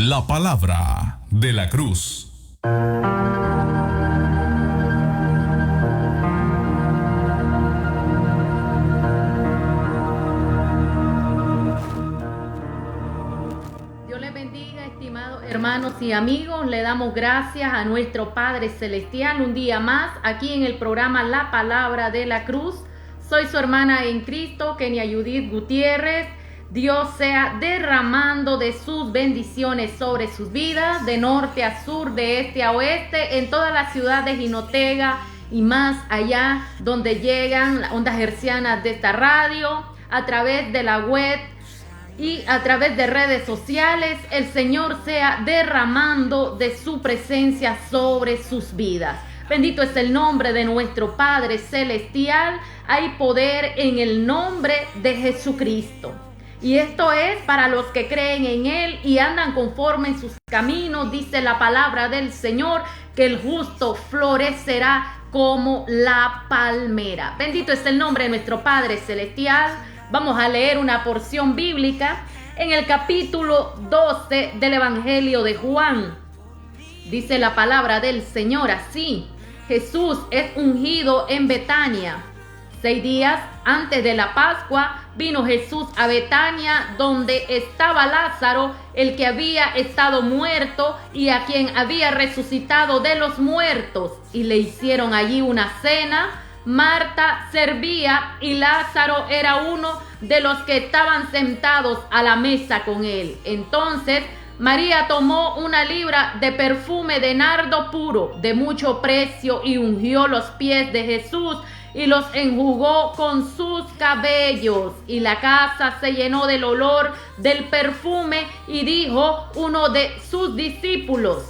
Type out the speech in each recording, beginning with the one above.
La palabra de la cruz. Dios les bendiga, estimados hermanos y amigos. Le damos gracias a nuestro Padre Celestial un día más aquí en el programa La Palabra de la Cruz. Soy su hermana en Cristo, Kenia Judith Gutiérrez. Dios sea derramando de sus bendiciones sobre sus vidas, de norte a sur, de este a oeste, en todas las ciudades de Jinotega y más allá, donde llegan las ondas hercianas de esta radio, a través de la web y a través de redes sociales. El Señor sea derramando de su presencia sobre sus vidas. Bendito es el nombre de nuestro Padre Celestial. Hay poder en el nombre de Jesucristo. Y esto es para los que creen en Él y andan conforme en sus caminos. Dice la palabra del Señor que el justo florecerá como la palmera. Bendito es el nombre de nuestro Padre Celestial. Vamos a leer una porción bíblica en el capítulo 12 del Evangelio de Juan. Dice la palabra del Señor así: Jesús es ungido en Betania. 6 días antes de la Pascua vino Jesús a Betania, donde estaba Lázaro, el que había estado muerto y a quien había resucitado de los muertos, y le hicieron allí una cena. Marta servía y Lázaro era uno de los que estaban sentados a la mesa con él. Entonces María tomó 1 libra de perfume de nardo puro, de mucho precio, y ungió los pies de Jesús y los enjugó con sus cabellos. Y la casa se llenó del olor del perfume. Y dijo uno de sus discípulos,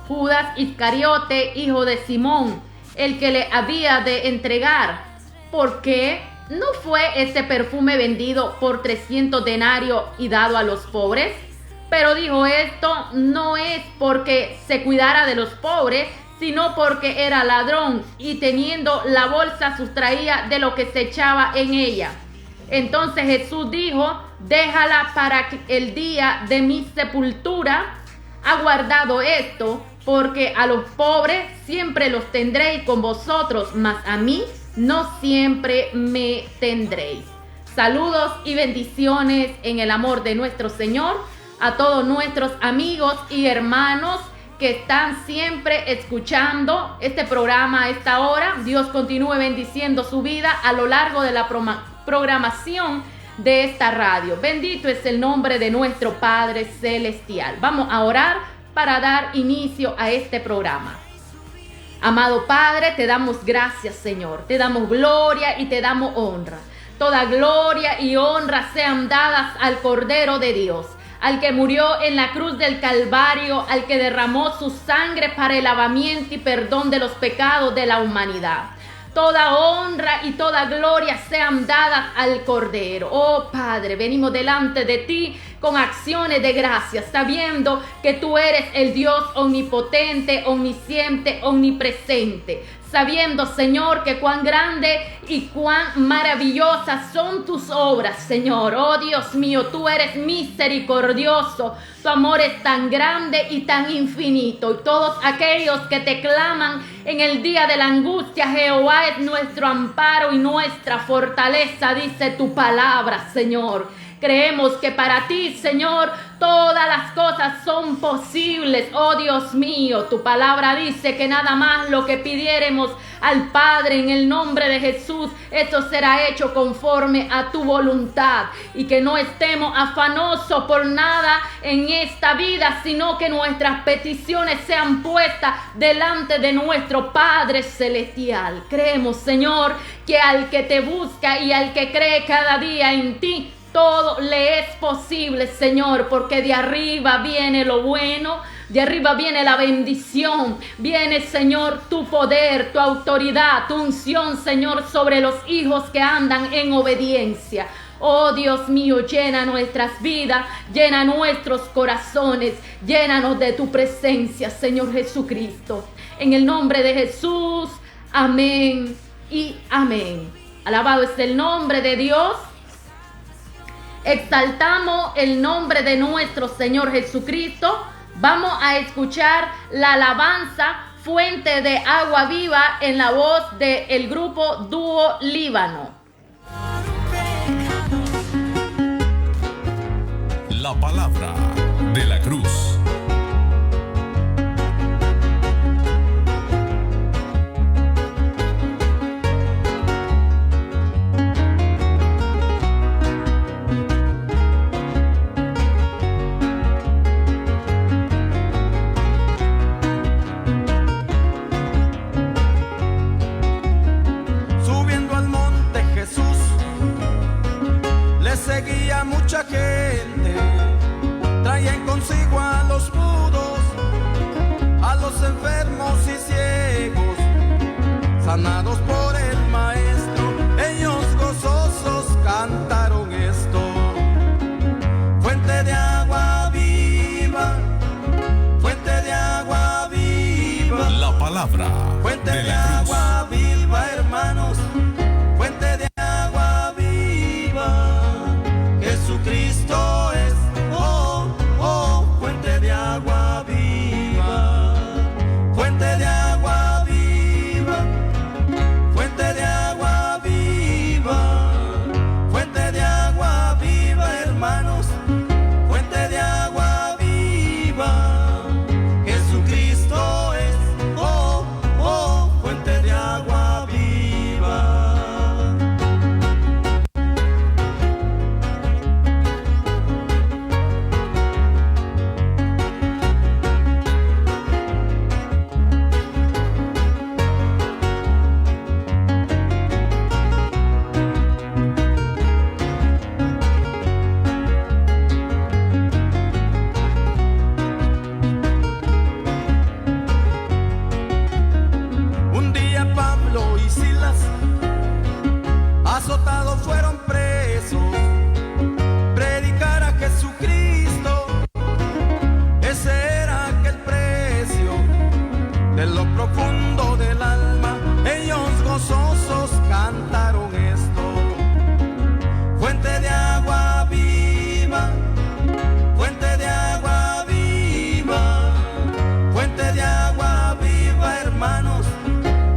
Judas Iscariote, hijo de Simón, el que le había de entregar: ¿por qué no fue ese perfume vendido por 300 denarios y dado a los pobres? Pero dijo esto no es porque se cuidara de los pobres, sino porque era ladrón, y teniendo la bolsa sustraía de lo que se echaba en ella. Entonces Jesús dijo: déjala para el día de mi sepultura. Ha guardado esto, porque a los pobres siempre los tendréis con vosotros, mas a mí no siempre me tendréis. Saludos y bendiciones en el amor de nuestro Señor a todos nuestros amigos y hermanos que están siempre escuchando este programa a esta hora. Dios continúe bendiciendo su vida a lo largo de la programación de esta radio. Bendito es el nombre de nuestro Padre Celestial. Vamos a orar para dar inicio a este programa. Amado Padre, te damos gracias, Señor. Te damos gloria y te damos honra. Toda gloria y honra sean dadas al Cordero de Dios, al que murió en la cruz del Calvario, al que derramó su sangre para el lavamiento y perdón de los pecados de la humanidad. Toda honra y toda gloria sean dadas al Cordero. Oh Padre, venimos delante de ti con acciones de gracias, sabiendo que tú eres el Dios omnipotente, omnisciente, omnipresente. Sabiendo, Señor, que cuán grande y cuán maravillosas son tus obras, Señor. Oh Dios mío, tú eres misericordioso. Tu amor es tan grande y tan infinito. Y todos aquellos que te claman en el día de la angustia, Jehová es nuestro amparo y nuestra fortaleza, dice tu palabra, Señor. Creemos que para ti, Señor, todas las cosas son posibles. Oh Dios mío, tu palabra dice que nada más lo que pidiéremos al Padre en el nombre de Jesús, esto será hecho conforme a tu voluntad. Y que no estemos afanosos por nada en esta vida, sino que nuestras peticiones sean puestas delante de nuestro Padre Celestial. Creemos, Señor, que al que te busca y al que cree cada día en ti, todo le es posible, Señor, porque de arriba viene lo bueno, de arriba viene la bendición, viene, Señor, tu poder, tu autoridad, tu unción, Señor, sobre los hijos que andan en obediencia. Oh Dios mío, llena nuestras vidas, llena nuestros corazones, llénanos de tu presencia, Señor Jesucristo. En el nombre de Jesús, amén y amén. Alabado es el nombre de Dios. Exaltamos el nombre de nuestro Señor Jesucristo, Vamos a escuchar la alabanza Fuente de Agua Viva en la voz del grupo Dúo Líbano. La palabra de la cruz. Seguía mucha gente, traían consigo a los mudos, a los enfermos y ciegos, sanados por el Maestro. Ellos gozosos cantaron esto: fuente de agua viva, fuente de agua viva. La palabra fuente de de la cruz. agua viva, hermanos, fuente de agua viva. Jesucristo es, oh, oh, fuente de agua viva, fuente de agua viva, fuente de agua viva, fuente de agua viva, hermanos, fuente de agua viva. Jesucristo es, oh, oh, fuente de agua viva. Un día Pablo y Silas, azotados, fueron presos. Predicar a Jesucristo, ese era aquel precio. De lo profundo del alma, ellos gozosos cantaron esto: fuente de agua viva, fuente de agua viva, fuente de agua viva, hermanos,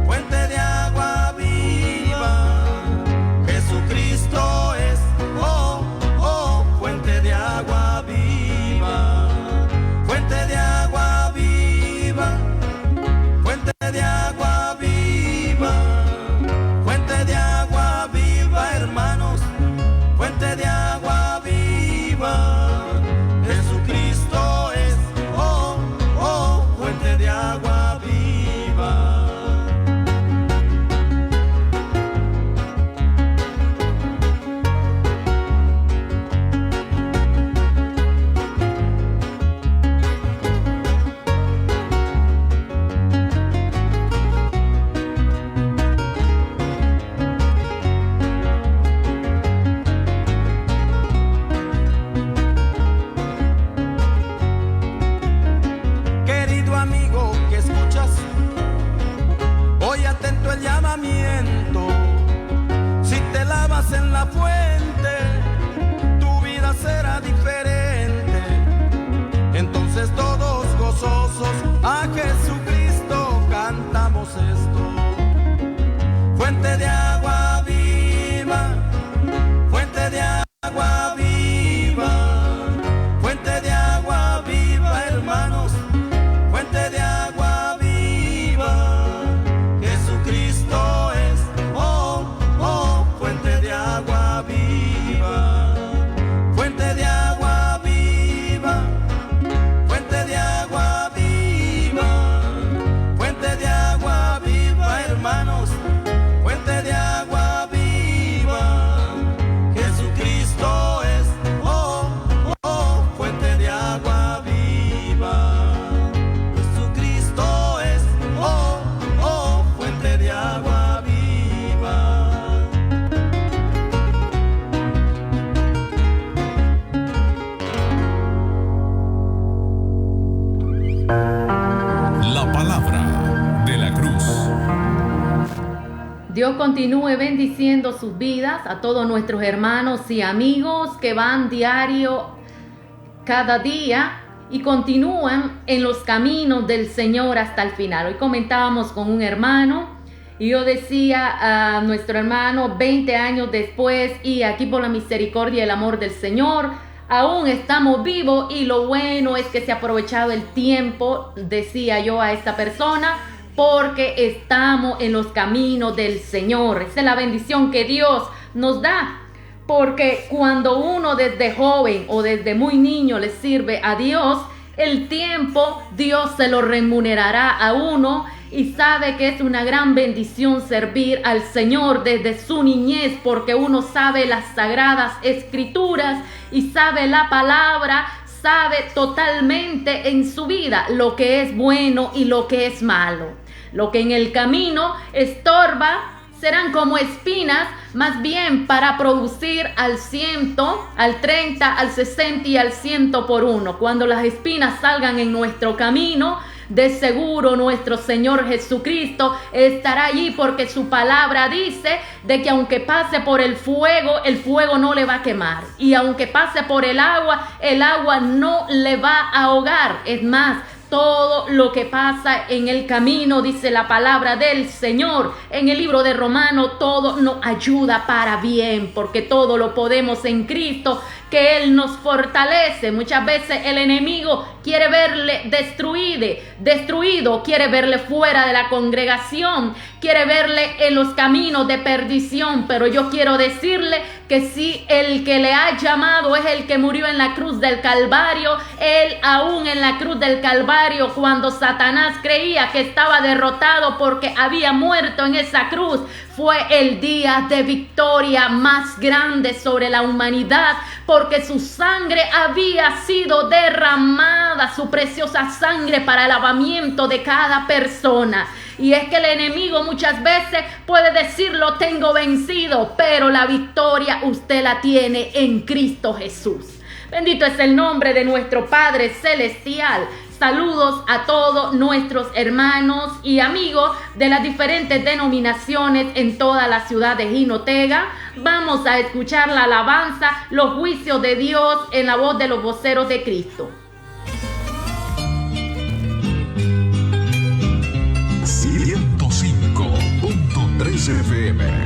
fuente de agua viva. Jesucristo es, oh, oh, fuente de agua viva, fuente de agua viva, fuente de agua viva, fuente de agua viva, hermanos, fuente de agua viva. Jesucristo es, oh, oh, fuente de agua viva. Querido amigo que escuchas, hoy atento el llamamiento. Si te lavas en la fuente, tu vida será diferente. Entonces todos gozosos a Jesucristo cantamos esto: fuente de agua viva, fuente de agua viva, fuente de agua viva, hermanos, fuente de agua viva. Jesucristo es, oh, oh, fuente de agua viva, fuente de agua viva, fuente de agua viva, fuente de agua viva, hermanos, fuente de agua viva. Jesucristo es, oh, oh, fuente de agua viva. Jesucristo es, oh, oh, fuente de agua viva. La palabra de la cruz. Dios continúe bendiciendo sus vidas, a todos nuestros hermanos y amigos que van diario, cada día, y continúan en los caminos del Señor hasta el final. Hoy comentábamos con un hermano y yo decía a nuestro hermano 20 años después, y aquí por la misericordia y el amor del Señor aún estamos vivos, y lo bueno es que se ha aprovechado el tiempo, decía yo a esta persona, porque estamos en los caminos del Señor. Esa es la bendición que Dios nos da, porque cuando uno desde joven o desde muy niño le sirve a Dios, el tiempo Dios se lo remunerará a uno, y sabe que es una gran bendición servir al Señor desde su niñez, porque uno sabe las sagradas escrituras y sabe la palabra, sabe totalmente en su vida lo que es bueno y lo que es malo. Lo que en el camino estorba serán como espinas, más bien para producir al 100, al 30, al 60 y al 100 por uno. Cuando las espinas salgan en nuestro camino, de seguro nuestro Señor Jesucristo estará allí, porque su palabra dice de que aunque pase por el fuego no le va a quemar, y aunque pase por el agua no le va a ahogar. Es más, todo lo que pasa en el camino, dice la palabra del Señor en el libro de Romanos, todo nos ayuda para bien, porque todo lo podemos en Cristo, que Él nos fortalece. Muchas veces el enemigo quiere verle destruido, quiere verle fuera de la congregación, quiere verle en los caminos de perdición, pero yo quiero decirle que si el que le ha llamado es el que murió en la cruz del Calvario, Él aún en la cruz del Calvario, cuando Satanás creía que estaba derrotado porque había muerto en esa cruz, fue el día de victoria más grande sobre la humanidad, porque su sangre había sido derramada, su preciosa sangre para el lavamiento de cada persona. Y es que el enemigo muchas veces puede decir: lo tengo vencido, pero la victoria usted la tiene en Cristo Jesús. Bendito es el nombre de nuestro Padre Celestial. Saludos a todos nuestros hermanos y amigos de las diferentes denominaciones en toda la ciudad de Jinotega. Vamos a escuchar la alabanza, los juicios de Dios, en la voz de los voceros de Cristo. 105.3 FM.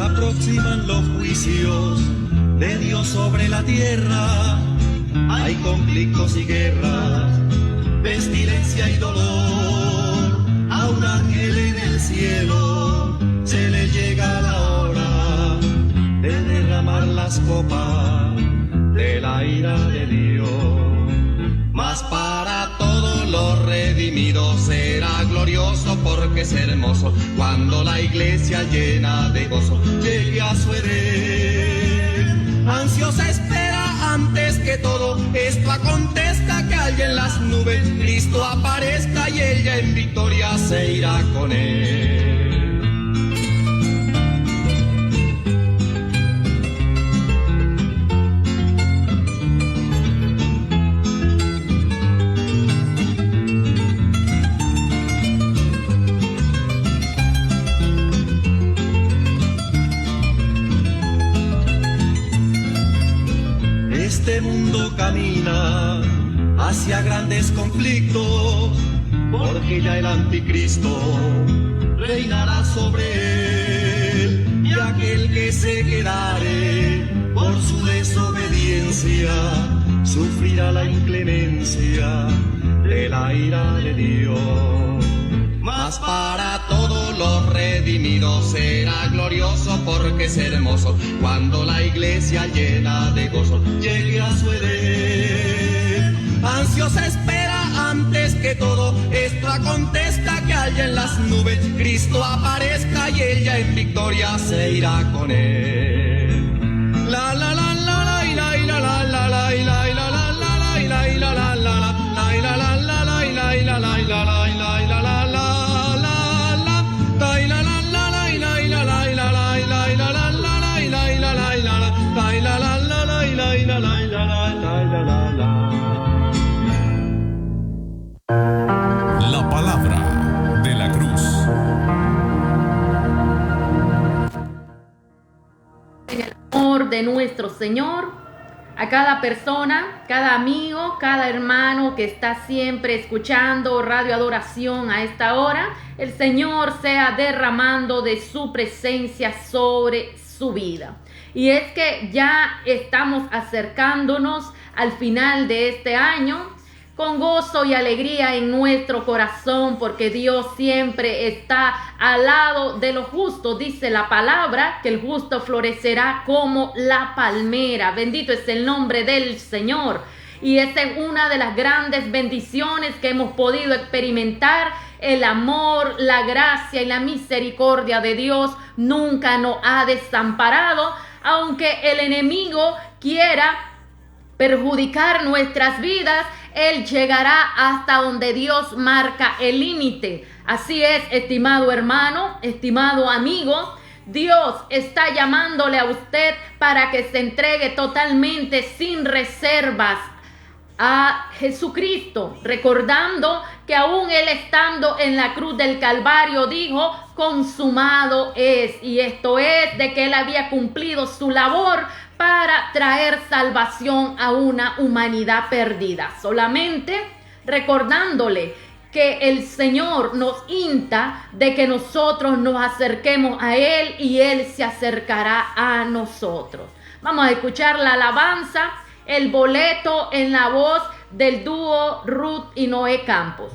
Aproximan los juicios de Dios sobre la tierra. Hay conflictos y guerras, pestilencia y dolor. A un ángel en el cielo se le llega la hora de derramar las copas de la ira de Dios. Mas para todos los redimidos será glorioso, porque es hermoso cuando la iglesia llena de gozo llegue a su Edén. Ansiosa espera antes que todo esto acontezca, que alguien en las nubes Cristo aparezca, y ella en victoria se irá con él. Este mundo camina hacia grandes conflictos, porque ya el anticristo reinará sobre él, y aquel que se quedare por su desobediencia sufrirá la inclemencia de la ira de Dios. Mas para todos los redimidos será glorioso, porque es hermoso cuando la iglesia llena de gozo llegue a su Edén. Ansiosa espera antes que todo esto acontezca, que allá en las nubes Cristo aparezca, y ella en victoria se irá con él. La la la la la la la la la la la la la la la la la la la en el amor de nuestro Señor. A cada persona, cada amigo, cada hermano que está siempre escuchando Radio Adoración a esta hora, el Señor sea derramando de su presencia sobre su vida. Y es que ya estamos acercándonos al final de este año con gozo y alegría en nuestro corazón, porque Dios siempre está al lado de los justos. Dice la palabra que el justo florecerá como la palmera. Bendito es el nombre del Señor. Y esa es una de las grandes bendiciones que hemos podido experimentar. El amor, la gracia y la misericordia de Dios nunca nos ha desamparado, aunque el enemigo quiera perjudicar nuestras vidas. Él llegará hasta donde Dios marca el límite. Así es, estimado hermano, estimado amigo. Dios está llamándole a usted para que se entregue totalmente sin reservas a Jesucristo, recordando que aún Él estando en la cruz del Calvario dijo: consumado es. Y esto es de que Él había cumplido su labor para traer salvación a una humanidad perdida. Solamente recordándole que el Señor nos insta de que nosotros nos acerquemos a Él y Él se acercará a nosotros. Vamos a escuchar la alabanza, El Boleto, en la voz del dúo Ruth y Noé Campos.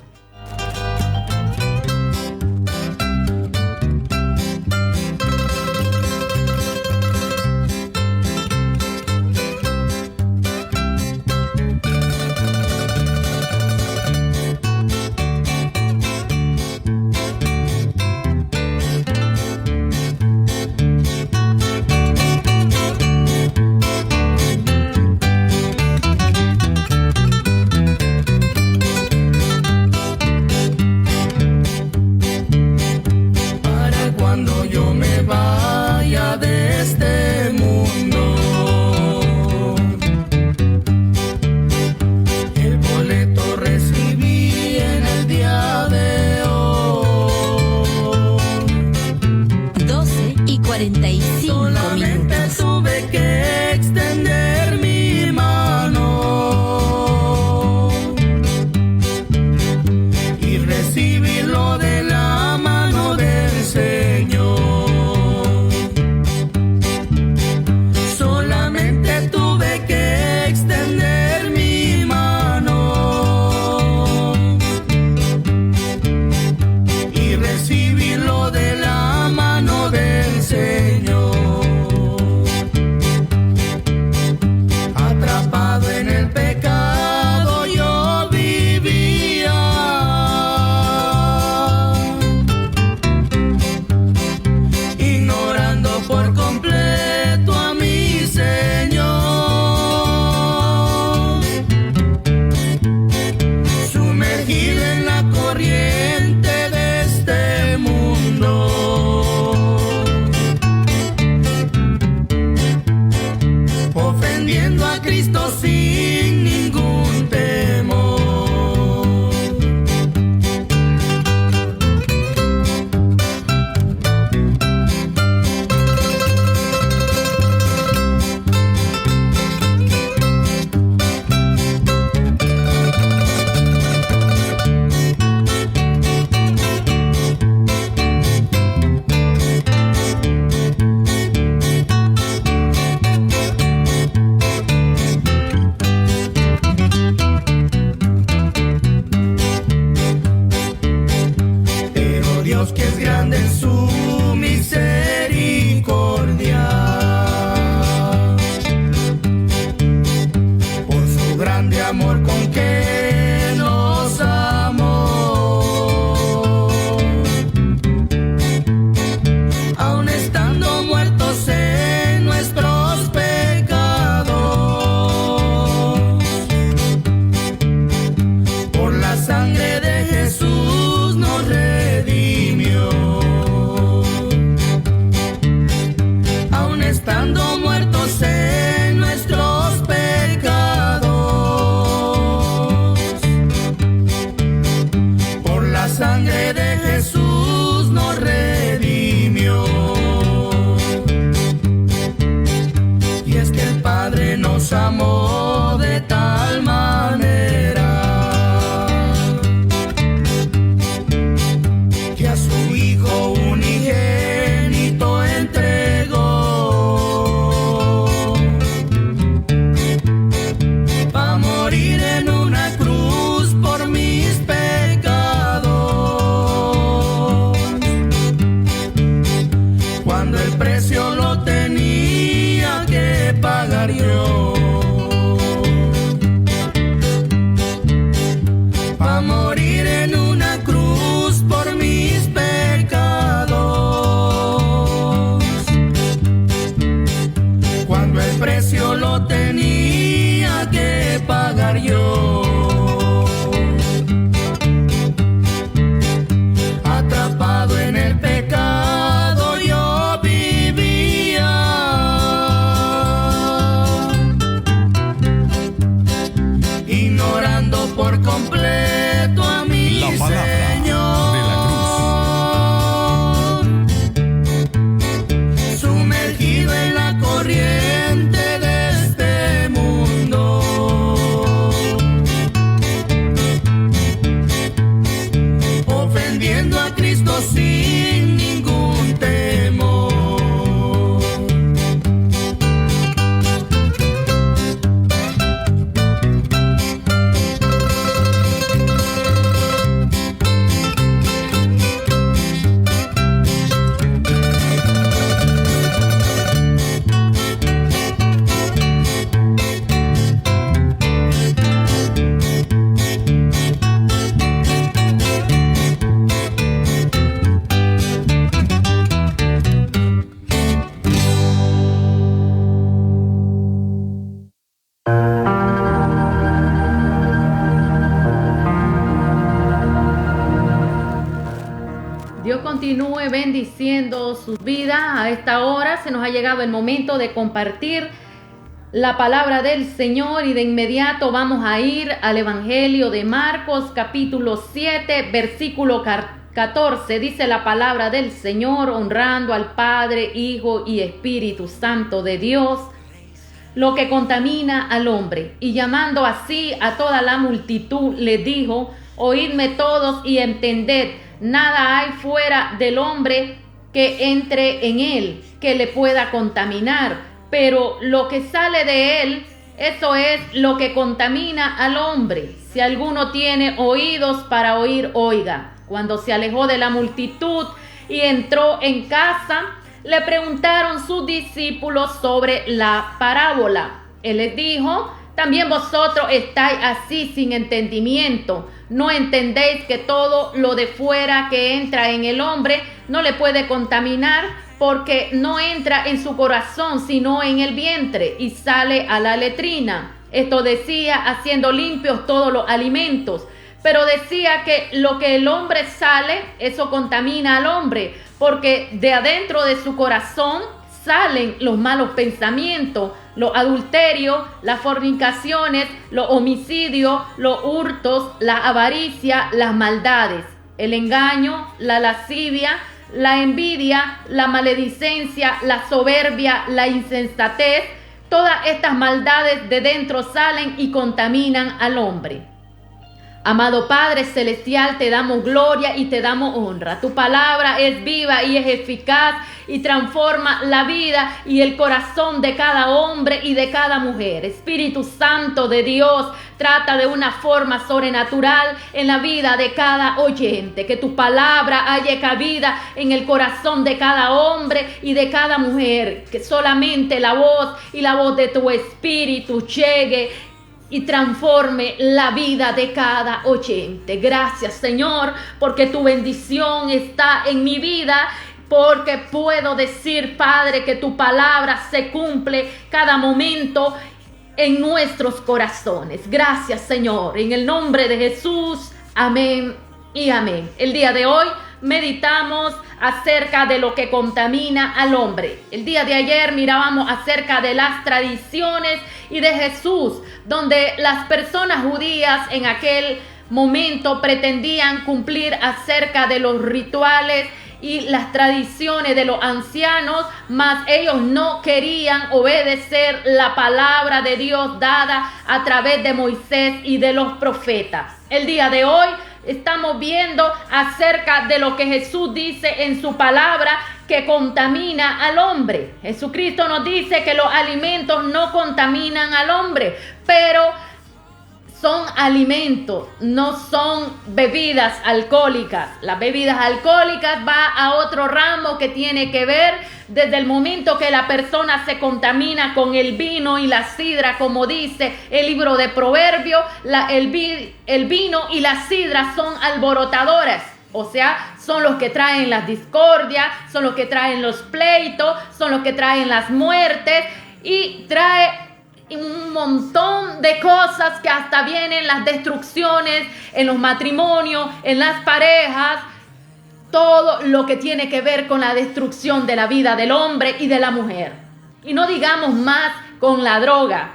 lo tenía que pagar yo. Atrapado en el pecado yo vivía, ignorando por completo a mi La palabra Señor. de la cruz. Sumergido en la corriente de este mundo, ofendiendo a Cristo sin ningún temor. Dios continúe bendiciendo sus vidas. A esta hora se nos ha llegado el momento de compartir la palabra del Señor y de inmediato vamos a ir al Evangelio de Marcos capítulo 7 versículo 14. Dice la palabra del Señor, honrando al Padre, Hijo y Espíritu Santo de Dios, lo que contamina al hombre. Y llamando así a toda la multitud, le dijo: oídme todos y entended, nada hay fuera del hombre que entre en él, que le pueda contaminar, pero lo que sale de él, eso es lo que contamina al hombre. Si alguno tiene oídos para oír, oiga. Cuando se alejó de la multitud y entró en casa, le preguntaron sus discípulos sobre la parábola. Él les dijo: también vosotros estáis así sin entendimiento. ¿No entendéis que todo lo de fuera que entra en el hombre no le puede contaminar? Porque no entra en su corazón, sino en el vientre, y sale a la letrina. Esto decía haciendo limpios todos los alimentos. Pero decía que lo que el hombre sale, eso contamina al hombre, porque de adentro de su corazón salen los malos pensamientos, los adulterios, las fornicaciones, los homicidios, los hurtos, la avaricia, las maldades, el engaño, la lascivia, la envidia, la maledicencia, la soberbia, la insensatez. Todas estas maldades de dentro salen y contaminan al hombre. Amado Padre Celestial, te damos gloria y te damos honra. Tu palabra es viva y es eficaz y transforma la vida y el corazón de cada hombre y de cada mujer. Espíritu Santo de Dios, trata de una forma sobrenatural en la vida de cada oyente. Que tu palabra haya cabida en el corazón de cada hombre y de cada mujer. Que solamente la voz y la voz de tu Espíritu llegue y transforme la vida de cada oyente. Gracias, Señor, porque tu bendición está en mi vida, porque puedo decir, Padre, que tu palabra se cumple cada momento en nuestros corazones. Gracias, Señor, en el nombre de Jesús. Amén y amén. El día de hoy meditamos acerca de lo que contamina al hombre. El día de ayer mirábamos acerca de las tradiciones y de Jesús, donde las personas judías en aquel momento pretendían cumplir acerca de los rituales y las tradiciones de los ancianos, mas ellos no querían obedecer la palabra de Dios dada a través de Moisés y de los profetas. El día de hoy estamos viendo acerca de lo que Jesús dice en su palabra que contamina al hombre. Jesucristo nos dice que los alimentos no contaminan al hombre, pero son alimentos, no son bebidas alcohólicas. Las bebidas alcohólicas va a otro ramo que tiene que ver desde el momento que la persona se contamina con el vino y la sidra, como dice el libro de Proverbios. El vino y la sidra son alborotadoras. O sea, son los que traen las discordias, son los que traen los pleitos, son los que traen las muertes y trae un montón de cosas que hasta vienen las destrucciones en los matrimonios, en las parejas, todo lo que tiene que ver con la destrucción de la vida del hombre y de la mujer. Y no digamos más con la droga.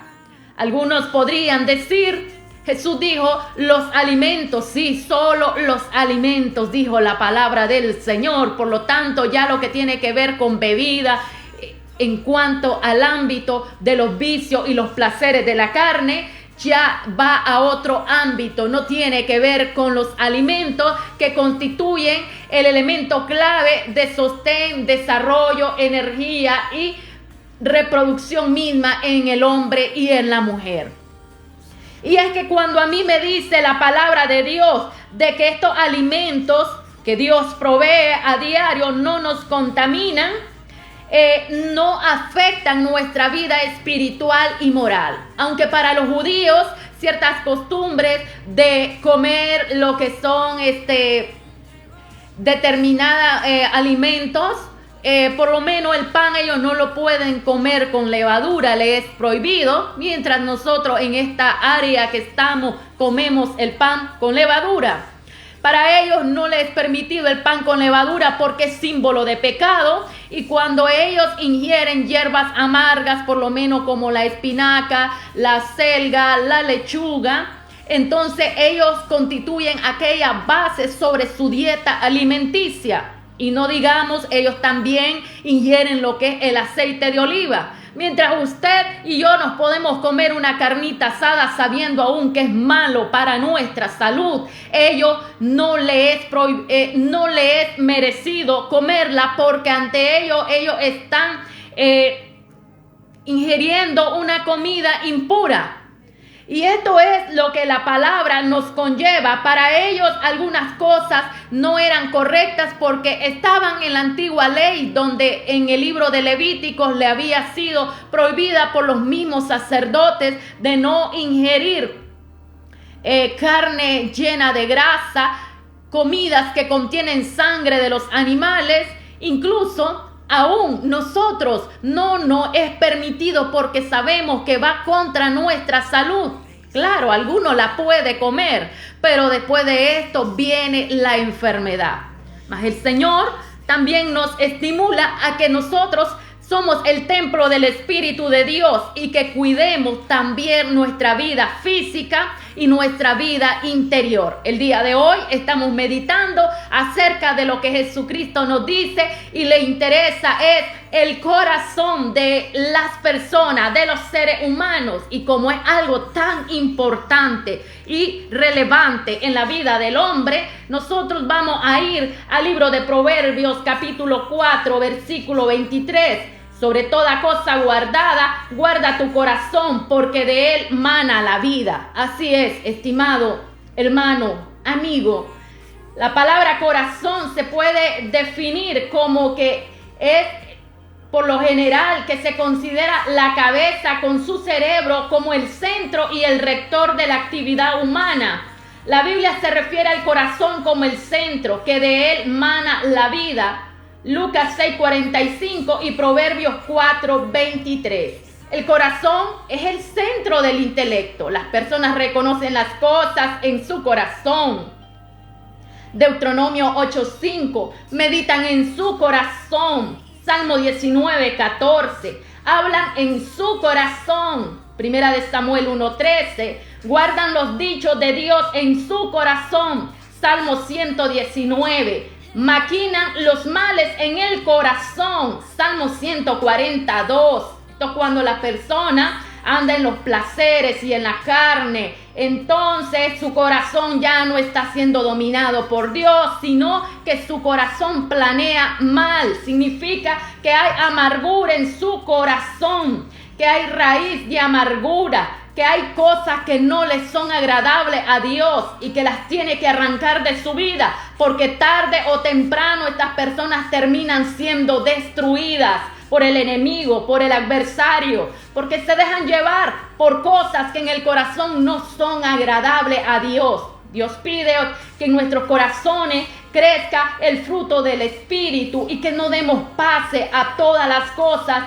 Algunos podrían decir, Jesús dijo, los alimentos, sí, solo los alimentos, dijo la palabra del Señor. Por lo tanto, ya lo que tiene que ver con bebida, en cuanto al ámbito de los vicios y los placeres de la carne, ya va a otro ámbito. No tiene que ver con los alimentos que constituyen el elemento clave de sostén, desarrollo, energía y reproducción misma en el hombre y en la mujer. Y es que cuando a mí me dice la palabra de Dios de que estos alimentos que Dios provee a diario no nos contaminan, no afectan nuestra vida espiritual y moral. Aunque para los judíos ciertas costumbres de comer lo que son determinados alimentos, por lo menos el pan ellos no lo pueden comer con levadura, les es prohibido, mientras nosotros en esta área que estamos comemos el pan con levadura. Para ellos no les es permitido el pan con levadura porque es símbolo de pecado, y cuando ellos ingieren hierbas amargas, por lo menos como la espinaca, la selga, la lechuga, entonces ellos constituyen aquella base sobre su dieta alimenticia. Y no digamos, ellos también ingieren lo que es el aceite de oliva. Mientras usted y yo nos podemos comer una carnita asada sabiendo aún que es malo para nuestra salud, ellos no le es merecido comerla, porque ante ellos están ingiriendo una comida impura. Y esto es lo que la palabra nos conlleva. Para ellos algunas cosas no eran correctas porque estaban en la antigua ley, donde en el libro de Levíticos le había sido prohibida por los mismos sacerdotes de no ingerir carne llena de grasa, comidas que contienen sangre de los animales. Incluso aún nosotros no nos es permitido porque sabemos que va contra nuestra salud. Claro, alguno la puede comer, pero después de esto viene la enfermedad. Mas el Señor también nos estimula a que nosotros somos el templo del Espíritu de Dios y que cuidemos también nuestra vida física y nuestra vida interior. El día de hoy estamos meditando acerca de lo que Jesucristo nos dice y le interesa es el corazón de las personas, de los seres humanos, y como es algo tan importante y relevante en la vida del hombre, nosotros vamos a ir al libro de Proverbios capítulo 4 versículo 23. Sobre toda cosa guardada, guarda tu corazón, porque de él mana la vida. Así es, estimado hermano, amigo. La palabra corazón se puede definir como que es, por lo general, que se considera la cabeza con su cerebro como el centro y el rector de la actividad humana. La Biblia se refiere al corazón como el centro, que de él mana la vida. Lucas 6:45 y Proverbios 4:23. El corazón es el centro del intelecto. Las personas reconocen las cosas en su corazón. Deuteronomio 8:5. Meditan en su corazón. Salmo 19:14. Hablan en su corazón. Primera de Samuel 1:13. Guardan los dichos de Dios en su corazón. Salmo 119. Maquinan los males en el corazón. Salmo 142. Esto es cuando la persona anda en los placeres y en la carne. Entonces su corazón ya no está siendo dominado por Dios, sino que su corazón planea mal. Significa que hay amargura en su corazón, que hay raíz de amargura, que hay cosas que no les son agradables a Dios y que las tiene que arrancar de su vida, porque tarde o temprano estas personas terminan siendo destruidas por el enemigo, por el adversario, porque se dejan llevar por cosas que en el corazón no son agradables a Dios. Dios pide que en nuestros corazones crezca el fruto del Espíritu y que no demos pase a todas las cosas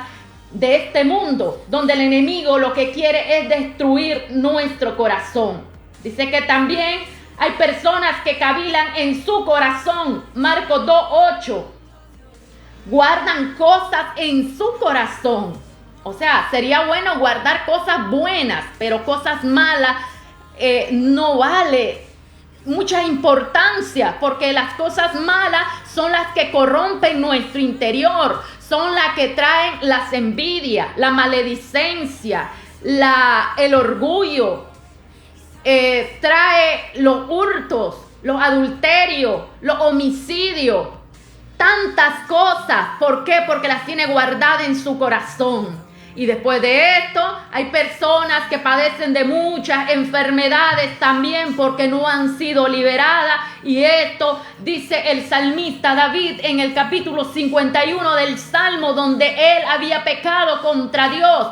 de este mundo, donde el enemigo lo que quiere es destruir nuestro corazón. Dice que también hay personas que cavilan en su corazón. Marcos 2:8. Guardan cosas en su corazón. O sea, sería bueno guardar cosas buenas, pero cosas malas no vale mucha importancia, porque las cosas malas son las que corrompen nuestro interior, son las que traen las envidias, la maledicencia, el orgullo, trae los hurtos, los adulterios, los homicidios, tantas cosas. ¿Por qué? Porque las tiene guardadas en su corazón. Y después de esto, hay personas que padecen de muchas enfermedades también porque no han sido liberadas. Y esto dice el salmista David en el capítulo 51 del Salmo, donde él había pecado contra Dios.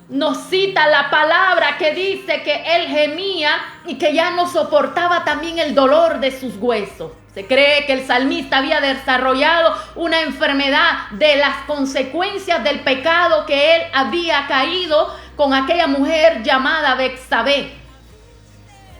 Nos cita la palabra que dice que él gemía y que ya no soportaba también el dolor de sus huesos. Se cree que el salmista había desarrollado una enfermedad de las consecuencias del pecado que él había caído con aquella mujer llamada Betsabé.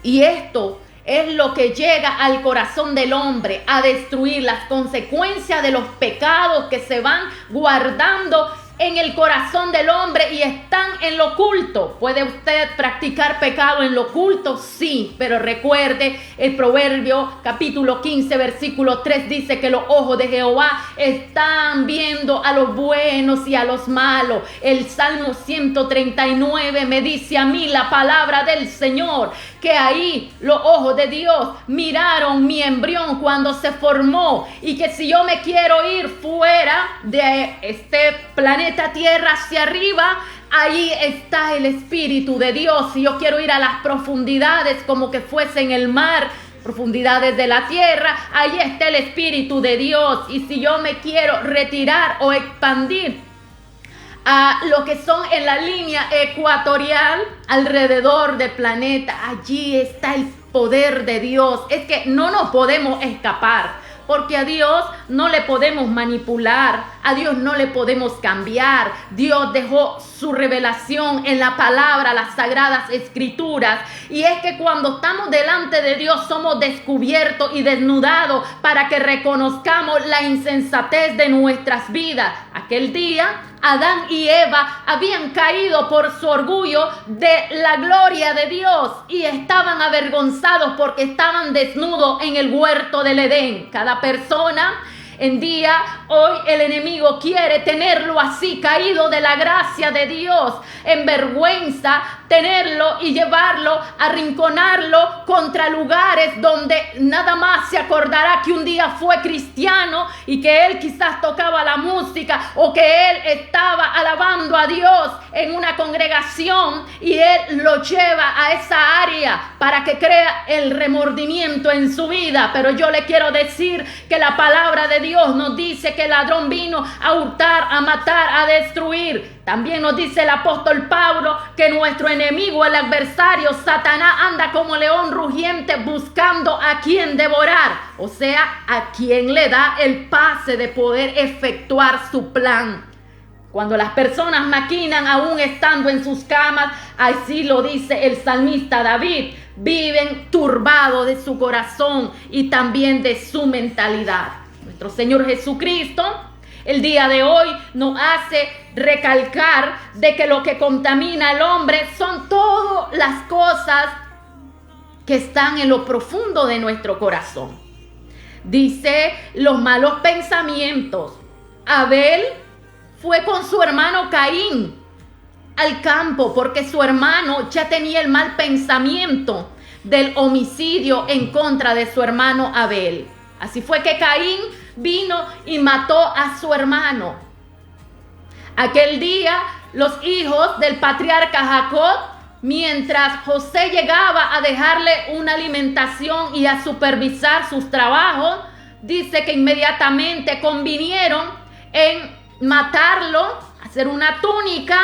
Y esto es lo que llega al corazón del hombre, a destruir las consecuencias de los pecados que se van guardando en el corazón del hombre y están en lo oculto. ¿Puede usted practicar pecado en lo oculto? Sí, pero recuerde, el Proverbio capítulo 15 versículo 3 dice que los ojos de Jehová están viendo a los buenos y a los malos. El Salmo 139 me dice a mí la palabra del Señor, que ahí los ojos de Dios miraron mi embrión cuando se formó, y que si yo me quiero ir fuera de este planeta Tierra hacia arriba, ahí está el Espíritu de Dios. Si yo quiero ir a las profundidades como que fuese en el mar, profundidades de la tierra, ahí está el Espíritu de Dios. Y si yo me quiero retirar o expandir a lo que son en la línea ecuatorial alrededor del planeta, allí está el poder de Dios. Es que no nos podemos escapar, porque a Dios no le podemos manipular, a Dios no le podemos cambiar. Dios dejó su revelación en la palabra, las sagradas escrituras. Y es que cuando estamos delante de Dios somos descubiertos y desnudados para que reconozcamos la insensatez de nuestras vidas. Aquel día Adán y Eva habían caído por su orgullo de la gloria de Dios y estaban avergonzados porque estaban desnudos en el huerto del Edén. Cada persona en día hoy el enemigo quiere tenerlo así, caído de la gracia de Dios, en vergüenza, tenerlo y llevarlo, arrinconarlo contra lugares donde nada más se acordará que un día fue cristiano y que él quizás tocaba la música o que él estaba alabando a Dios en una congregación, y él lo lleva a esa área para que crea el remordimiento en su vida. Pero yo le quiero decir que la palabra de Dios nos dice que el ladrón vino a hurtar, a matar, a destruir. También nos dice el apóstol Pablo que nuestro enemigo, el adversario, Satanás, anda como león rugiente buscando a quien devorar. O sea, a quien le da el pase de poder efectuar su plan. Cuando las personas maquinan aún estando en sus camas, así lo dice el salmista David, viven turbados de su corazón y también de su mentalidad. Nuestro Señor Jesucristo el día de hoy nos hace recalcar de que lo que contamina al hombre son todas las cosas que están en lo profundo de nuestro corazón. Dice los malos pensamientos. Abel fue con su hermano Caín al campo porque su hermano ya tenía el mal pensamiento del homicidio en contra de su hermano Abel. Así fue que Caín vino y mató a su hermano. Aquel día los hijos del patriarca Jacob, mientras José llegaba a dejarle una alimentación y a supervisar sus trabajos, dice que inmediatamente convinieron en matarlo, hacer una túnica,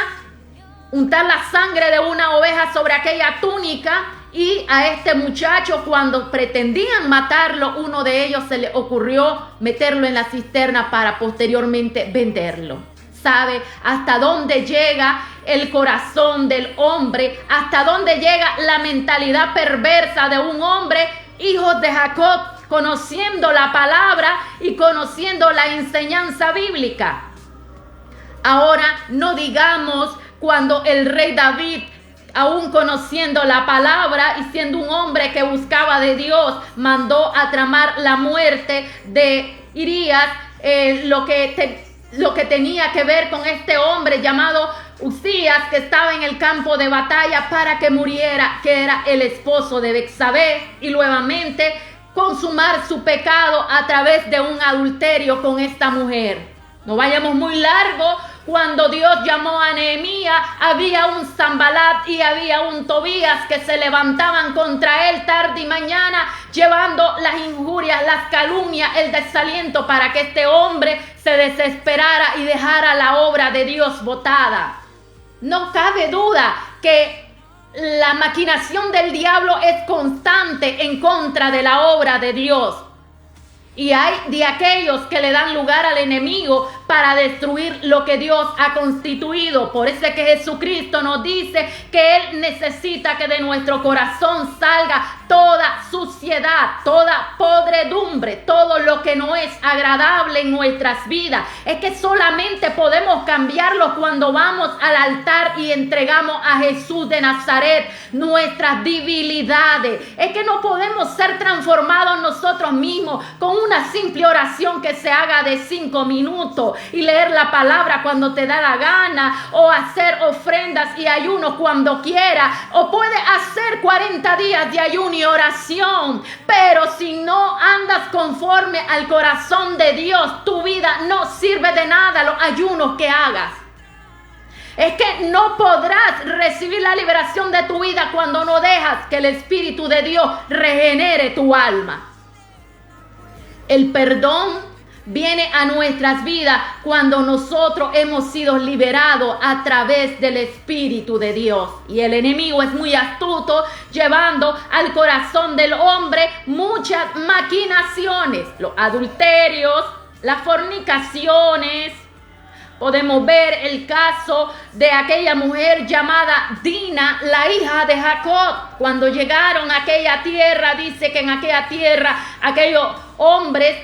untar la sangre de una oveja sobre aquella túnica. Y a este muchacho, cuando pretendían matarlo, uno de ellos se le ocurrió meterlo en la cisterna para posteriormente venderlo. ¿Sabe hasta dónde llega el corazón del hombre? ¿Hasta dónde llega la mentalidad perversa de un hombre, hijo de Jacob, conociendo la palabra y conociendo la enseñanza bíblica? Ahora, no digamos cuando el rey David, aún conociendo la palabra y siendo un hombre que buscaba de Dios, mandó a tramar la muerte de Urías, lo que tenía que ver con este hombre llamado Uzías, que estaba en el campo de batalla para que muriera, que era el esposo de Betsabé, y nuevamente consumar su pecado a través de un adulterio con esta mujer. No vayamos muy largo. Cuando Dios llamó a Nehemías, había un Sanbalat y había un Tobías que se levantaban contra él tarde y mañana, llevando las injurias, las calumnias, el desaliento para que este hombre se desesperara y dejara la obra de Dios botada. No cabe duda que la maquinación del diablo es constante en contra de la obra de Dios. Y hay de aquellos que le dan lugar al enemigo para destruir lo que Dios ha constituido. Por eso es que Jesucristo nos dice que Él necesita que de nuestro corazón salga toda suciedad, toda podredumbre, todo lo que no es agradable en nuestras vidas. Es que solamente podemos cambiarlo cuando vamos al altar y entregamos a Jesús de Nazaret nuestras debilidades. Es que no podemos ser transformados nosotros mismos con una simple oración que se haga de 5 minutos y leer la palabra cuando te da la gana, o hacer ofrendas y ayuno cuando quiera, o puede hacer 40 días de ayuno y oración, pero si no andas conforme al corazón de Dios, tu vida no sirve de nada los ayunos que hagas. Es que no podrás recibir la liberación de tu vida cuando no dejas que el Espíritu de Dios regenere tu alma. El perdón viene a nuestras vidas cuando nosotros hemos sido liberados a través del Espíritu de Dios. Y el enemigo es muy astuto, llevando al corazón del hombre muchas maquinaciones, los adulterios, las fornicaciones. Podemos ver el caso de aquella mujer llamada Dina, la hija de Jacob. Cuando llegaron a aquella tierra, dice que en aquella tierra aquellos hombres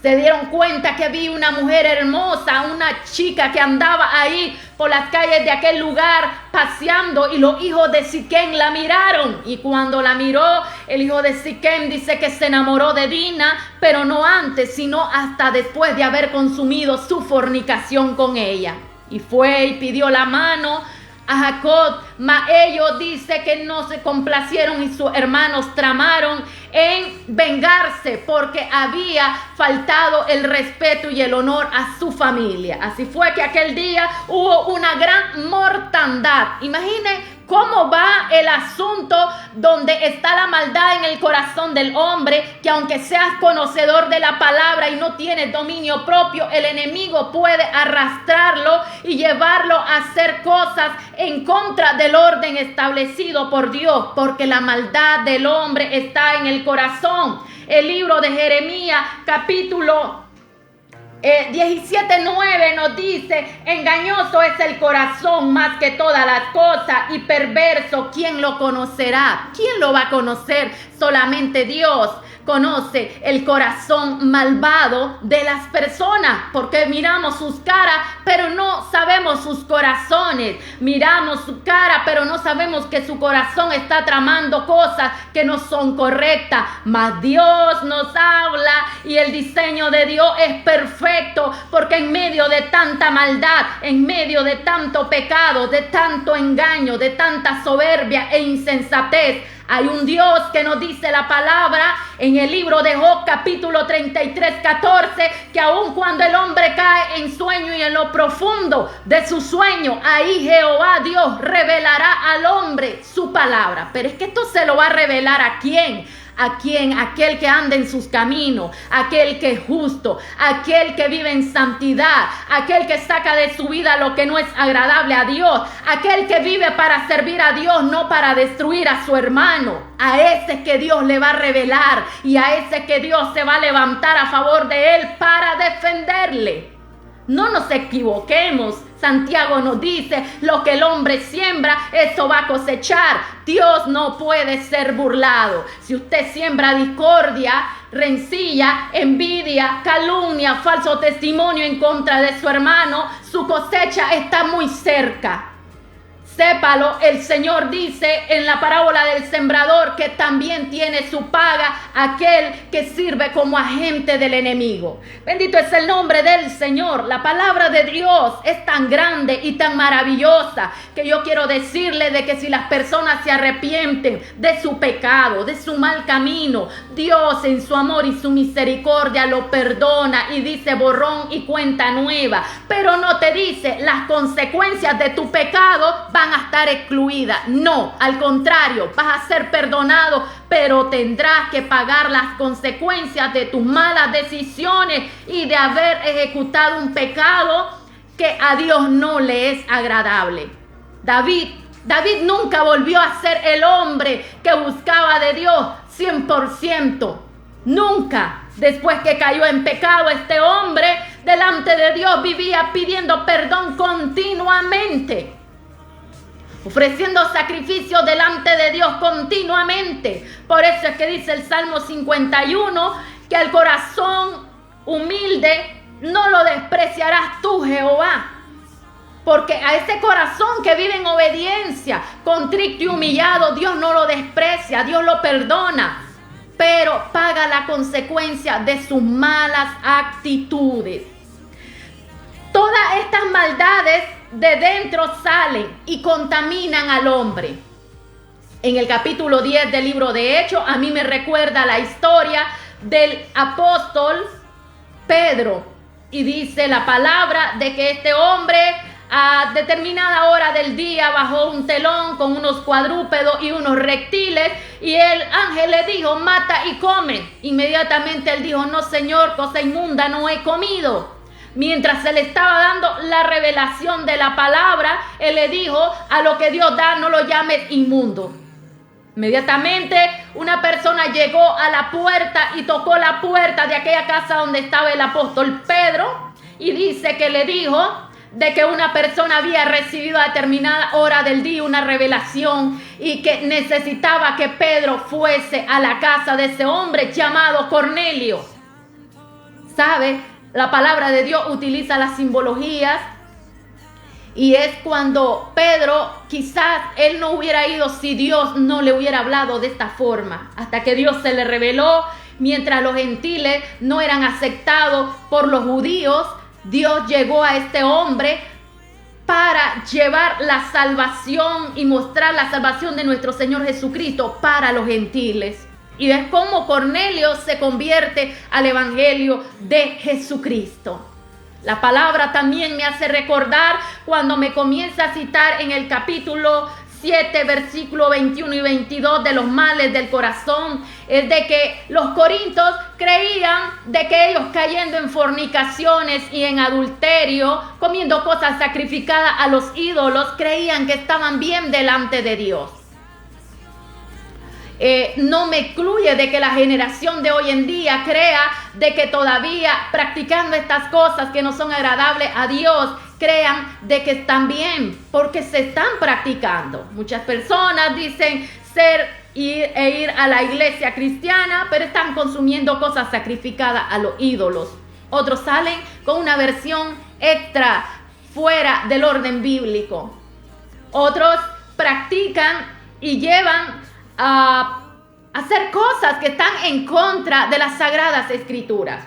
se dieron cuenta que había una mujer hermosa, una chica que andaba ahí por las calles de aquel lugar paseando, y los hijos de Siquem la miraron. Y cuando la miró, el hijo de Siquem dice que se enamoró de Dina, pero no antes, sino hasta después de haber consumido su fornicación con ella. Y fue y pidió la mano a Jacob, mas ellos dice que no se complacieron y sus hermanos tramaron en vengarse porque había faltado el respeto y el honor a su familia. Así fue que aquel día hubo una gran mortandad. Imaginen cómo va el asunto donde está la maldad en el corazón del hombre, que aunque seas conocedor de la palabra y no tienes dominio propio, el enemigo puede arrastrarlo y llevarlo a hacer cosas en contra del orden establecido por Dios, porque la maldad del hombre está en el corazón. El libro de Jeremías, capítulo 17:9 nos dice: engañoso es el corazón más que todas las cosas y perverso, ¿quién lo conocerá? ¿Quién lo va a conocer? Solamente Dios conoce el corazón malvado de las personas, porque miramos sus caras, pero no sabemos sus corazones. Miramos su cara, pero no sabemos que su corazón está tramando cosas que no son correctas. Mas Dios nos habla y el diseño de Dios es perfecto, porque en medio de tanta maldad, en medio de tanto pecado, de tanto engaño, de tanta soberbia e insensatez, hay un Dios que nos dice la palabra en el libro de Job, capítulo 33:14, que aun cuando el hombre cae en sueño y en lo profundo de su sueño, ahí Jehová Dios revelará al hombre su palabra. Pero es que esto se lo va a revelar ¿a quién? ¿A quién? Aquel que anda en sus caminos, aquel que es justo, aquel que vive en santidad, aquel que saca de su vida lo que no es agradable a Dios, aquel que vive para servir a Dios, no para destruir a su hermano. A ese que Dios le va a revelar y a ese que Dios se va a levantar a favor de él para defenderle. No nos equivoquemos. Santiago nos dice, lo que el hombre siembra, eso va a cosechar. Dios no puede ser burlado. Si usted siembra discordia, rencilla, envidia, calumnia, falso testimonio en contra de su hermano, su cosecha está muy cerca. Sépalo, el Señor dice en la parábola del sembrador que también tiene su paga aquel que sirve como agente del enemigo. Bendito es el nombre del Señor. La palabra de Dios es tan grande y tan maravillosa que yo quiero decirle de que si las personas se arrepienten de su pecado, de su mal camino, Dios en su amor y su misericordia lo perdona y dice borrón y cuenta nueva. Pero no te dice las consecuencias de tu pecado van a estar excluidas. No, al contrario, vas a ser perdonado, pero tendrás que pagar las consecuencias de tus malas decisiones y de haber ejecutado un pecado que a Dios no le es agradable. David nunca volvió a ser el hombre que buscaba de Dios 100%. Nunca. Después que cayó en pecado, este hombre delante de Dios vivía pidiendo perdón continuamente, ofreciendo sacrificios delante de Dios continuamente. Por eso es que dice el Salmo 51 que al corazón humilde no lo despreciarás tú, Jehová. Porque a ese corazón que vive en obediencia, contrito y humillado, Dios no lo desprecia, Dios lo perdona, pero paga la consecuencia de sus malas actitudes. Todas estas maldades de dentro salen y contaminan al hombre. En el capítulo 10 del libro de Hechos, a mí me recuerda la historia del apóstol Pedro. Y dice la palabra de que este hombre a determinada hora del día bajó un telón con unos cuadrúpedos y unos reptiles, y el ángel le dijo, mata y come. Inmediatamente él dijo, no señor, cosa inmunda no he comido. Mientras se le estaba dando la revelación de la palabra, él le dijo, a lo que Dios da no lo llames inmundo. Inmediatamente una persona llegó a la puerta y tocó la puerta de aquella casa donde estaba el apóstol Pedro, y dice que le dijo de que una persona había recibido a determinada hora del día una revelación y que necesitaba que Pedro fuese a la casa de ese hombre llamado Cornelio. ¿Sabe? La palabra de Dios utiliza las simbologías, y es cuando Pedro, quizás él no hubiera ido si Dios no le hubiera hablado de esta forma, hasta que Dios se le reveló. Mientras los gentiles no eran aceptados por los judíos, Dios llegó a este hombre para llevar la salvación y mostrar la salvación de nuestro Señor Jesucristo para los gentiles. Y es como Cornelio se convierte al evangelio de Jesucristo. La palabra también me hace recordar cuando me comienza a citar en el capítulo 7, versículo 21 y 22 de los males del corazón, es de que los corintios creían de que ellos cayendo en fornicaciones y en adulterio, comiendo cosas sacrificadas a los ídolos, creían que estaban bien delante de Dios. No me excluye de que la generación de hoy en día crea de que todavía practicando estas cosas que no son agradables a Dios, crean de que están bien, porque se están practicando. Muchas personas dicen ir a la iglesia cristiana, pero están consumiendo cosas sacrificadas a los ídolos. Otros salen con una versión extra, fuera del orden bíblico. Otros practican y llevan a hacer cosas que están en contra de las sagradas escrituras.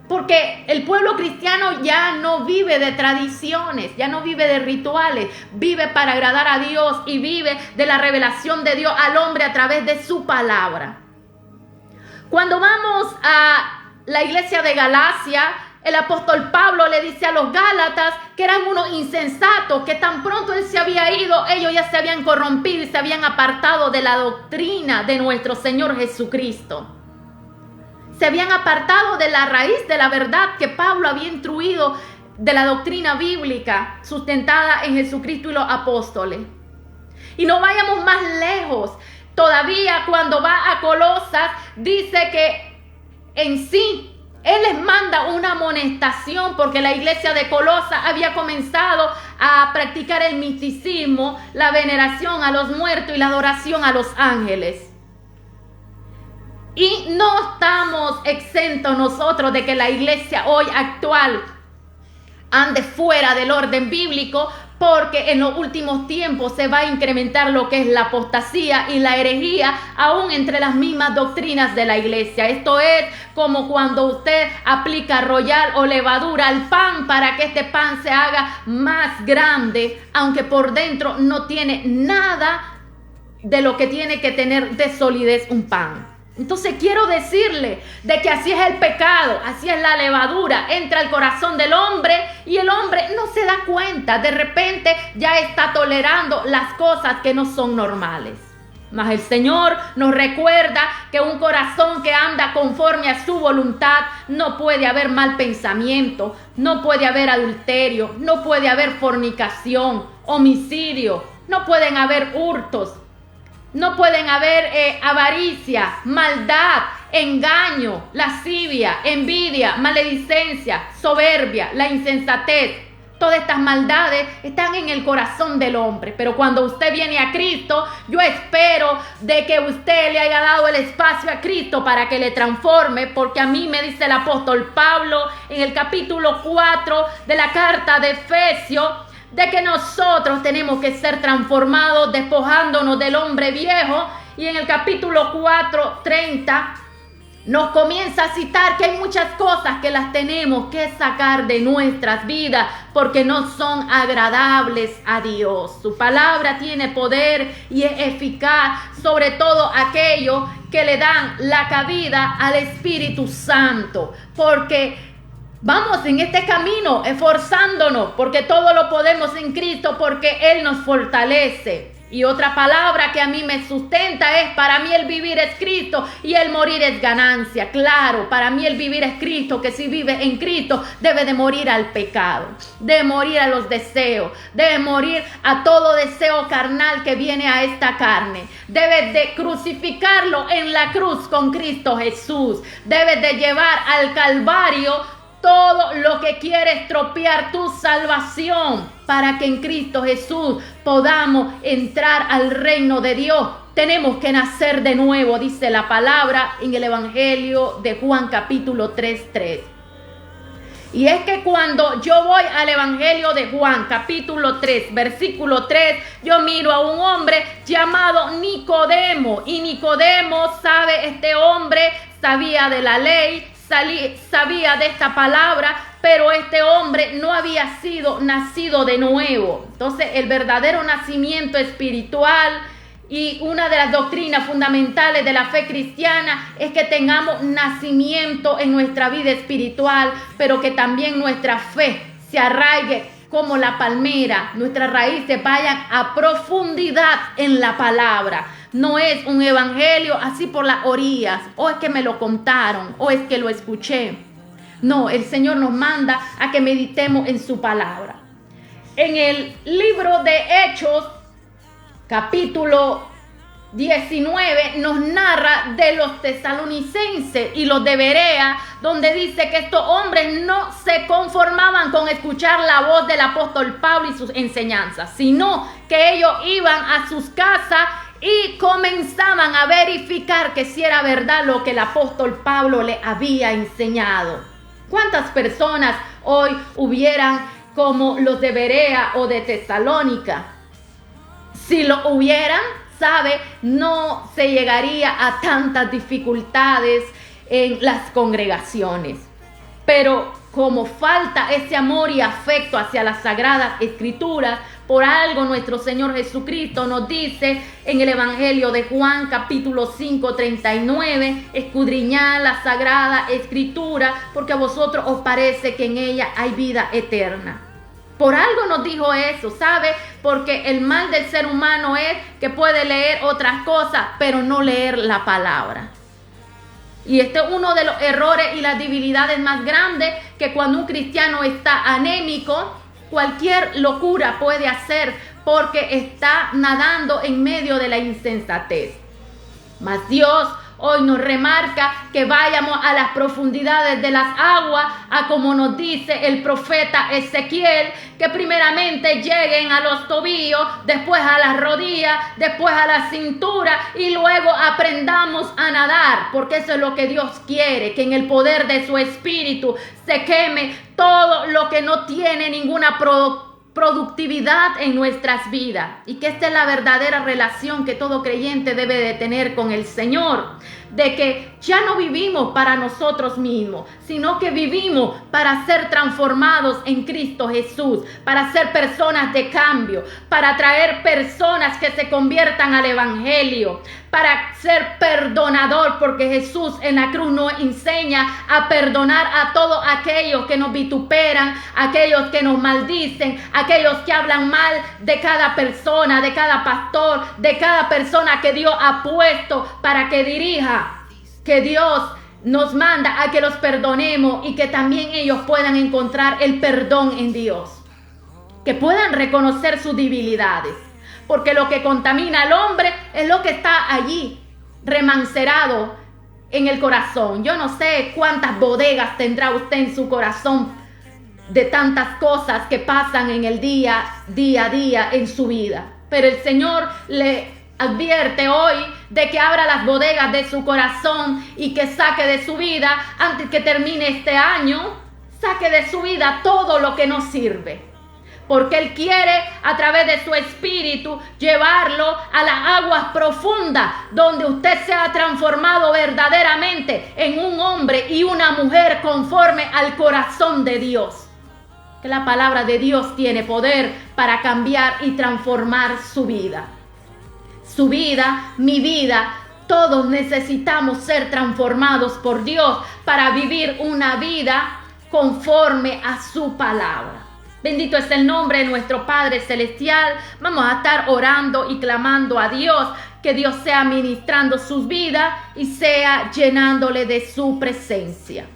Porque el pueblo cristiano ya no vive de tradiciones, ya no vive de rituales, vive para agradar a Dios y vive de la revelación de Dios al hombre a través de su palabra. Cuando vamos a la iglesia de Galacia, el apóstol Pablo le dice a los gálatas que eran unos insensatos, que tan pronto él se había ido, ellos ya se habían corrompido y se habían apartado de la doctrina de nuestro Señor Jesucristo. Se habían apartado de la raíz de la verdad que Pablo había instruido, de la doctrina bíblica sustentada en Jesucristo y los apóstoles. Y no vayamos más lejos. Todavía cuando va a Colosas dice que en sí Él les manda una amonestación porque la iglesia de Colosa había comenzado a practicar el misticismo, la veneración a los muertos y la adoración a los ángeles. Y no estamos exentos nosotros de que la iglesia hoy actual ande fuera del orden bíblico, porque en los últimos tiempos se va a incrementar lo que es la apostasía y la herejía, aún entre las mismas doctrinas de la iglesia. Esto es como cuando usted aplica royal o levadura al pan para que este pan se haga más grande, aunque por dentro no tiene nada de lo que tiene que tener de solidez un pan. Entonces quiero decirle de que así es el pecado, así es la levadura, entra al corazón del hombre y el hombre no se da cuenta, de repente ya está tolerando las cosas que no son normales. Mas el Señor nos recuerda que un corazón que anda conforme a su voluntad no puede haber mal pensamiento, no puede haber adulterio, no puede haber fornicación, homicidio, no pueden haber hurtos. No pueden haber avaricia, maldad, engaño, lascivia, envidia, maledicencia, soberbia, la insensatez. Todas estas maldades están en el corazón del hombre. Pero cuando usted viene a Cristo, yo espero de que usted le haya dado el espacio a Cristo para que le transforme. Porque a mí me dice el apóstol Pablo en el capítulo 4 de la carta de Efesios, de que nosotros tenemos que ser transformados despojándonos del hombre viejo. Y en el capítulo 4:30 nos comienza a citar que hay muchas cosas que las tenemos que sacar de nuestras vidas porque no son agradables a Dios. Su palabra tiene poder y es eficaz, sobre todo aquellos que le dan la cabida al Espíritu Santo, porque vamos en este camino esforzándonos, porque todo lo podemos en Cristo, porque Él nos fortalece. Y otra palabra que a mí me sustenta es: para mí el vivir es Cristo y el morir es ganancia. Claro, para mí el vivir es Cristo, que si vive en Cristo debe de morir al pecado, debe morir a los deseos, debe morir a todo deseo carnal que viene a esta carne. Debe de crucificarlo en la cruz con Cristo Jesús. Debe de llevar al Calvario todo lo que quiere estropear tu salvación, para que en Cristo Jesús podamos entrar al reino de Dios. Tenemos que nacer de nuevo, dice la palabra en el Evangelio de Juan capítulo 3:3. Y es que cuando yo voy al Evangelio de Juan capítulo 3, versículo 3, yo miro a un hombre llamado Nicodemo. Y Nicodemo, sabe, este hombre sabía de la ley, sabía de esta palabra, pero este hombre no había sido nacido de nuevo. Entonces, el verdadero nacimiento espiritual y una de las doctrinas fundamentales de la fe cristiana es que tengamos nacimiento en nuestra vida espiritual, pero que también nuestra fe se arraigue como la palmera, nuestras raíces vayan a profundidad en la palabra. No es un evangelio así por las orillas, o es que me lo contaron, o es que lo escuché. No, el Señor nos manda a que meditemos en su palabra. En el libro de Hechos, capítulo 19, nos narra de los tesalonicenses y los de Berea, donde dice que estos hombres no se conformaban con escuchar la voz del apóstol Pablo y sus enseñanzas, sino que ellos iban a sus casas y comenzaban a verificar que si era verdad lo que el apóstol Pablo le había enseñado. ¿Cuántas personas hoy hubieran como los de Berea o de Tesalónica? Si lo hubieran, sabe, no se llegaría a tantas dificultades en las congregaciones. Pero como falta ese amor y afecto hacia las sagradas escrituras, por algo nuestro Señor Jesucristo nos dice en el Evangelio de Juan capítulo 5:39, escudriñad la sagrada escritura, porque a vosotros os parece que en ella hay vida eterna. Por algo nos dijo eso, ¿sabe? Porque el mal del ser humano es que puede leer otras cosas, pero no leer la palabra. Y este es uno de los errores y las debilidades más grandes, que cuando un cristiano está anémico, cualquier locura puede hacer porque está nadando en medio de la insensatez. Mas Dios hoy nos remarca que vayamos a las profundidades de las aguas, a como nos dice el profeta Ezequiel, que primeramente lleguen a los tobillos, después a las rodillas, después a la cintura y luego aprendamos a nadar, porque eso es lo que Dios quiere, que en el poder de su Espíritu se queme todo lo que no tiene ninguna productividad en nuestras vidas, y que esta es la verdadera relación que todo creyente debe de tener con el Señor, de que ya no vivimos para nosotros mismos, sino que vivimos para ser transformados en Cristo Jesús, para ser personas de cambio, para traer personas que se conviertan al Evangelio, para ser perdonador, porque Jesús en la cruz nos enseña a perdonar a todos aquellos que nos vituperan, aquellos que nos maldicen, aquellos que hablan mal de cada persona, de cada pastor, de cada persona que Dios ha puesto para que dirija, que Dios nos manda a que los perdonemos y que también ellos puedan encontrar el perdón en Dios, que puedan reconocer sus debilidades, porque lo que contamina al hombre es lo que está allí remancerado en el corazón. Yo no sé cuántas bodegas tendrá usted en su corazón de tantas cosas que pasan en el día a día en su vida, pero el Señor le advierte hoy de que abra las bodegas de su corazón y que saque de su vida, antes que termine este año, saque de su vida todo lo que no sirve, porque Él quiere a través de su Espíritu llevarlo a las aguas profundas, donde usted sea transformado verdaderamente en un hombre y una mujer conforme al corazón de Dios. Que la palabra de Dios tiene poder para cambiar y transformar su vida. Su vida, mi vida, todos necesitamos ser transformados por Dios para vivir una vida conforme a su palabra. Bendito es el nombre de nuestro Padre Celestial. Vamos a estar orando y clamando a Dios, que Dios sea ministrando sus vidas y sea llenándole de su presencia.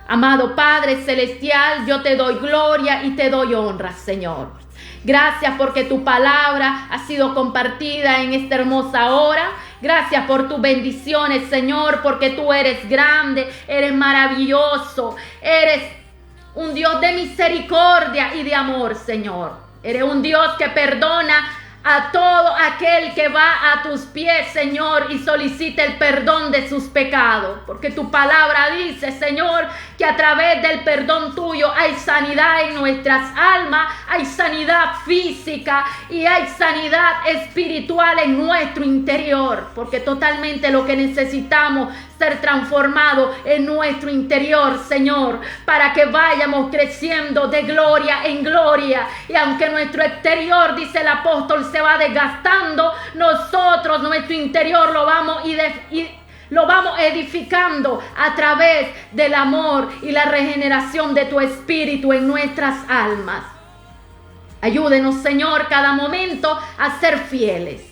Amado Padre Celestial, yo te doy gloria y te doy honra, Señor. Gracias porque tu palabra ha sido compartida en esta hermosa hora. Gracias por tus bendiciones, Señor, porque tú eres grande, eres maravilloso, eres un Dios de misericordia y de amor, Señor. Eres un Dios que perdona a todo aquel que va a tus pies, Señor, y solicita el perdón de sus pecados, porque tu palabra dice, Señor, que a través del perdón tuyo hay sanidad en nuestras almas, hay sanidad física y hay sanidad espiritual en nuestro interior, porque totalmente lo que necesitamos ser transformado en nuestro interior, Señor, para que vayamos creciendo de gloria en gloria. Y aunque nuestro exterior, dice el apóstol, se va desgastando, nosotros nuestro interior lo vamos edificando a través del amor y la regeneración de tu Espíritu en nuestras almas. Ayúdenos, Señor, cada momento a ser fieles.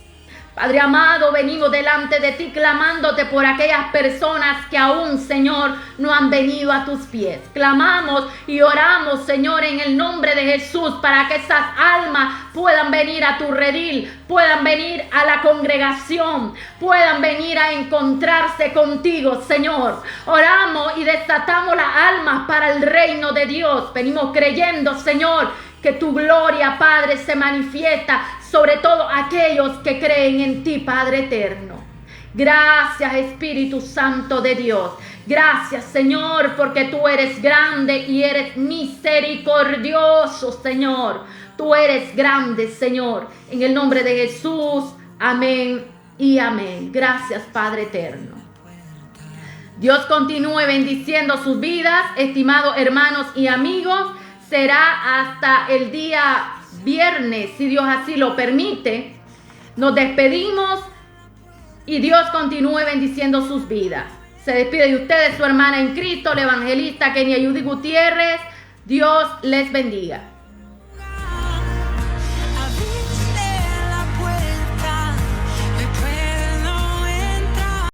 Padre amado, venimos delante de ti clamándote por aquellas personas que aún, Señor, no han venido a tus pies. Clamamos y oramos, Señor, en el nombre de Jesús, para que esas almas puedan venir a tu redil, puedan venir a la congregación, puedan venir a encontrarse contigo, Señor. Oramos y desatamos las almas para el reino de Dios. Venimos creyendo, Señor, que tu gloria, Padre, se manifiesta sobre todo aquellos que creen en ti, Padre eterno. Gracias, Espíritu Santo de Dios. Gracias, Señor, porque tú eres grande y eres misericordioso, Señor. Tú eres grande, Señor. En el nombre de Jesús, amén y amén. Gracias, Padre eterno. Dios continúe bendiciendo sus vidas, estimados hermanos y amigos. Será hasta el día viernes, si Dios así lo permite. Nos despedimos y Dios continúe bendiciendo sus vidas. Se despide de ustedes su hermana en Cristo, la evangelista Kenia Judy Gutiérrez. Dios les bendiga.